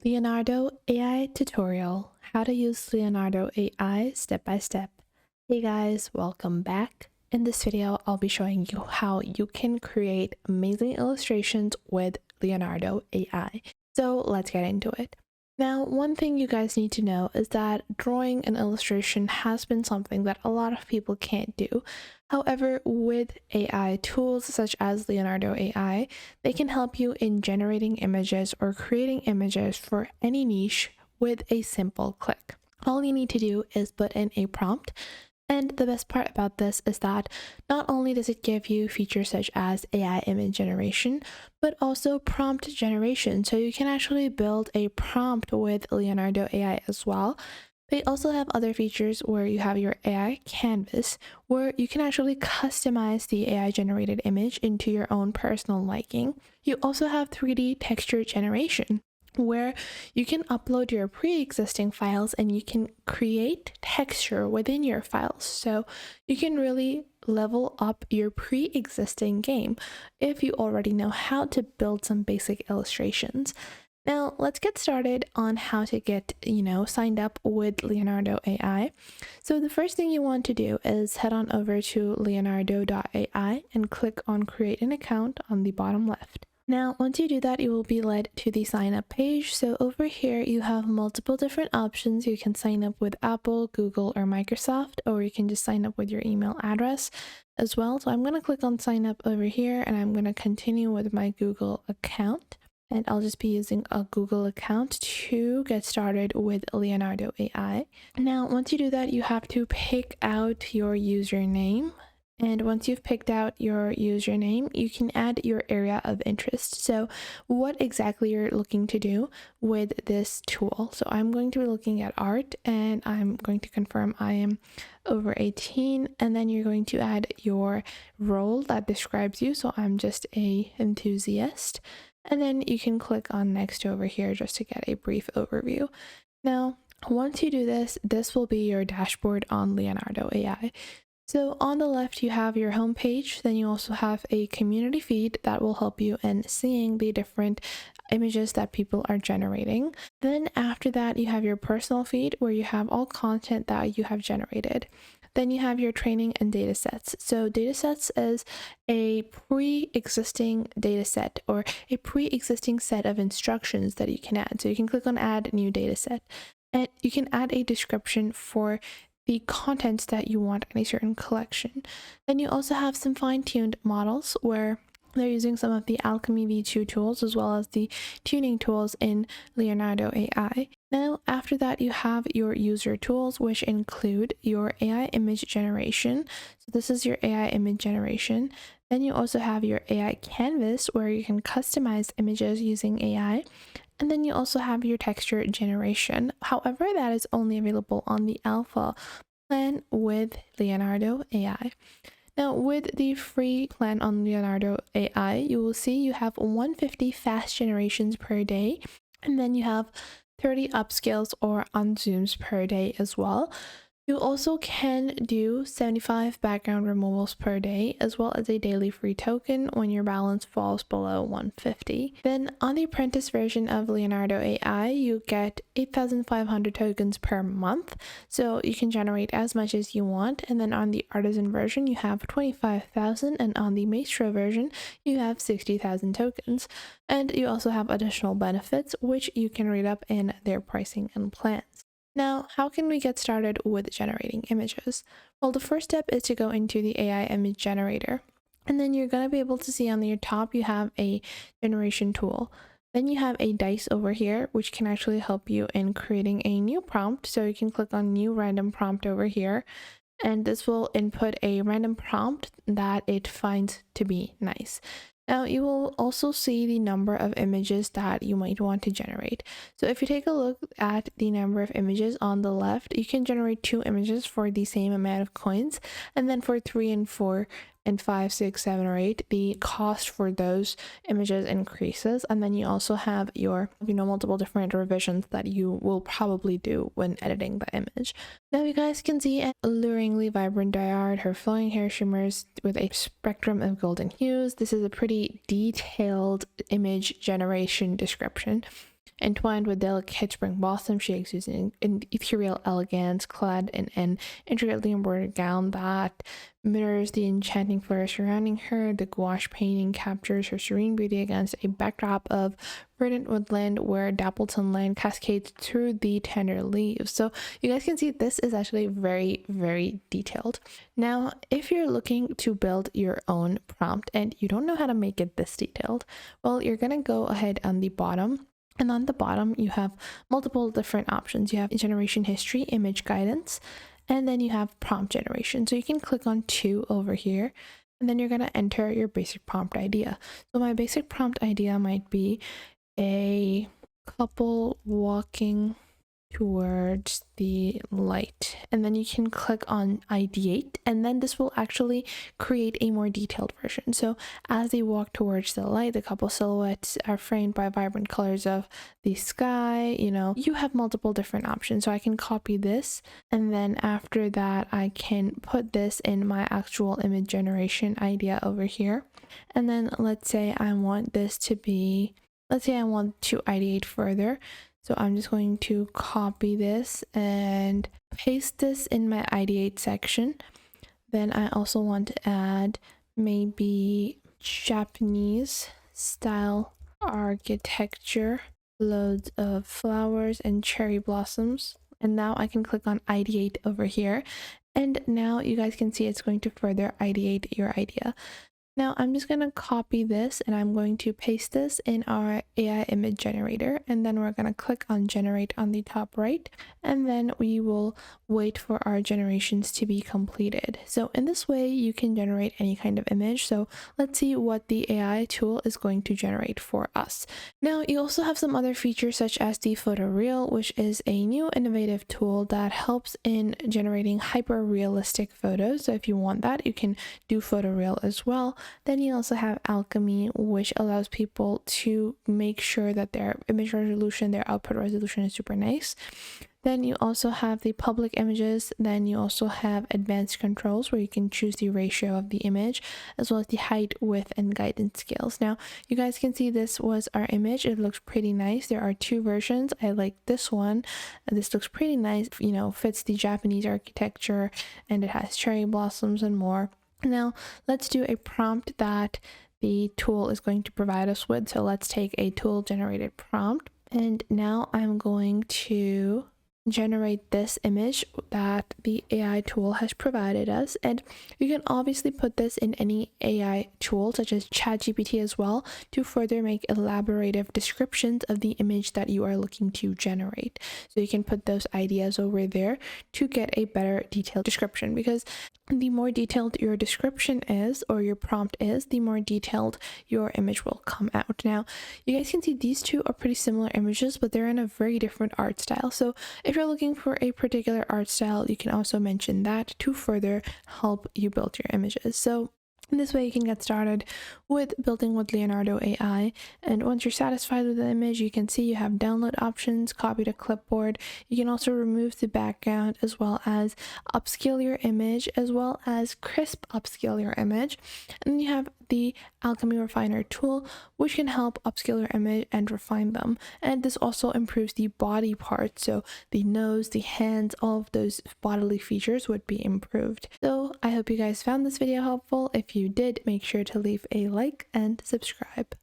Leonardo AI tutorial, how to use Leonardo AI step by step. Hey guys, welcome back. In this video, I'll be showing you how you can create amazing illustrations with Leonardo AI. So let's get into it. Now, one thing you guys need to know is that drawing an illustration has been something that a lot of people can't do. However, with AI tools such as Leonardo AI, they can help you in generating images or creating images for any niche with a simple click. All you need to do is put in a prompt. And the best part about this is that not only does it give you features such as AI image generation, but also prompt generation. So you can actually build a prompt with Leonardo AI as well. They also have other features where you have your AI canvas, where you can actually customize the AI generated image into your own personal liking. You also have 3D texture generation, where you can upload your pre-existing files and you can create texture within your files. So you can really level up your pre-existing game if you already know how to build some basic illustrations. Now let's get started on how to get, signed up with Leonardo AI. So the first thing you want to do is head on over to leonardo.ai and click on create an account on the bottom left. Now, once you do that, you will be led to the sign up page. So over here, you have multiple different options. You can sign up with Apple, Google, or Microsoft, or you can just sign up with your email address as well. So I'm going to click on sign up over here, and I'm going to continue with my Google account. And I'll just be using a Google account to get started with Leonardo AI. Now, once you do that, you have to pick out your username. And once you've picked out your username, you can add your area of interest. So what exactly you're looking to do with this tool. So I'm going to be looking at art, and I'm going to confirm I am over 18, and then you're going to add your role that describes you. So I'm just a enthusiast. And then you can click on next over here just to get a brief overview. Now, once you do this, this will be your dashboard on Leonardo AI. So on the left, you have your home page. Then you also have a community feed that will help you in seeing the different images that people are generating. Then after that, you have your personal feed where you have all content that you have generated. Then you have your training and data sets. So data sets is a pre-existing data set or a pre-existing set of instructions that you can add. So you can click on add new data set, and you can add a description for the contents that you want in a certain collection. Then you also have some fine-tuned models where they're using some of the Alchemy V2 tools as well as the tuning tools in Leonardo AI. Now, after that, you have your user tools, which include your AI image generation. So this is your AI image generation. Then you also have your AI canvas, where you can customize images using AI. And then you also have your texture generation. However, that is only available on the alpha plan with Leonardo AI. Now, with the free plan on Leonardo AI, you will see you have 150 fast generations per day, and then you have 30 upscales or unzooms per day as well. You also can do 75 background removals per day, as well as a daily free token when your balance falls below 150. Then on the apprentice version of Leonardo AI, you get 8,500 tokens per month, so you can generate as much as you want. And then on the artisan version, you have 25,000, and on the maestro version, you have 60,000 tokens. And you also have additional benefits, which you can read up in their pricing and plans. Now, how can we get started with generating images? Well, the first step is to go into the AI image generator. And then you're going to be able to see on your top, you have a generation tool. Then you have a dice over here, which can actually help you in creating a new prompt. So you can click on new random prompt over here, and this will input a random prompt that it finds to be nice. Now, you will also see the number of images that you might want to generate. So if you take a look at the number of images on the left, you can generate 2 images for the same amount of coins. And then for 3 and 4 and 5, 6, 7, or 8, the cost for those images increases. And then you also have your, multiple different revisions that you will probably do when editing the image. Now you guys can see an alluringly vibrant dyad, her flowing hair shimmers with a spectrum of golden hues. This is a pretty detailed image generation description. Entwined with delicate spring blossom shakes using an ethereal elegance, clad in an intricately embroidered gown that mirrors the enchanting flowers surrounding her. The gouache painting captures her serene beauty against a backdrop of verdant woodland where dappled sunlight cascades through the tender leaves. So you guys can see this is actually very, very detailed. Now, if you're looking to build your own prompt and you don't know how to make it this detailed, well, you're gonna go ahead on the bottom. And on the bottom, you have multiple different options. You have generation history, image guidance, and then you have prompt generation. So you can click on 2 over here, and then you're going to enter your basic prompt idea. So my basic prompt idea might be a couple walking towards the light, and then you can click on ideate, and then this will actually create a more detailed version. So as they walk towards the light, the couple silhouettes are framed by vibrant colors of the sky. You have multiple different options. So I can copy this, and then after that I can put this in my actual image generation idea over here. And then let's say I want this to be, let's say I want to ideate further. So I'm just going to copy this and paste this in my ideate section. Then I also want to add maybe Japanese style architecture, loads of flowers and cherry blossoms. And now I can click on ideate over here. And now you guys can see it's going to further ideate your idea. Now I'm just going to copy this and I'm going to paste this in our AI image generator, and then we're going to click on generate on the top right, and then we will wait for our generations to be completed. So in this way you can generate any kind of image. So let's see what the AI tool is going to generate for us. Now you also have some other features such as the photoreal, which is a new innovative tool that helps in generating hyper realistic photos. So if you want that, you can do photoreal as well. Then you also have alchemy, which allows people to make sure that their image resolution, their output resolution is super nice. Then you also have the public images. Then you also have advanced controls where you can choose the ratio of the image, as well as the height, width, and guidance scales. Now you guys can see this was our image. It looks pretty nice. There are 2 versions. I like this one. This looks pretty nice, fits the Japanese architecture, and it has cherry blossoms and more. Now let's do a prompt that the tool is going to provide us with. So let's take a tool generated prompt, and now I'm going to generate this image that the AI tool has provided us. And you can obviously put this in any AI tool such as ChatGPT as well to further make elaborative descriptions of the image that you are looking to generate. So you can put those ideas over there to get a better detailed description, because the more detailed your description is, or your prompt is, the more detailed your image will come out. Now you guys can see these 2 are pretty similar images, but they're in a very different art style. So if you're looking for a particular art style, you can also mention that to further help you build your images. So in this way you can get started with building with Leonardo AI. And once you're satisfied with the image, you can see you have download options, copy to clipboard. You can also remove the background, as well as upscale your image, as well as crisp upscale your image. And then you have the alchemy refiner tool, which can help upscale your image and refine them. And this also improves the body parts, so the nose, the hands, all of those bodily features would be improved. So I hope you guys found this video helpful. If you did, make sure to leave a like and subscribe.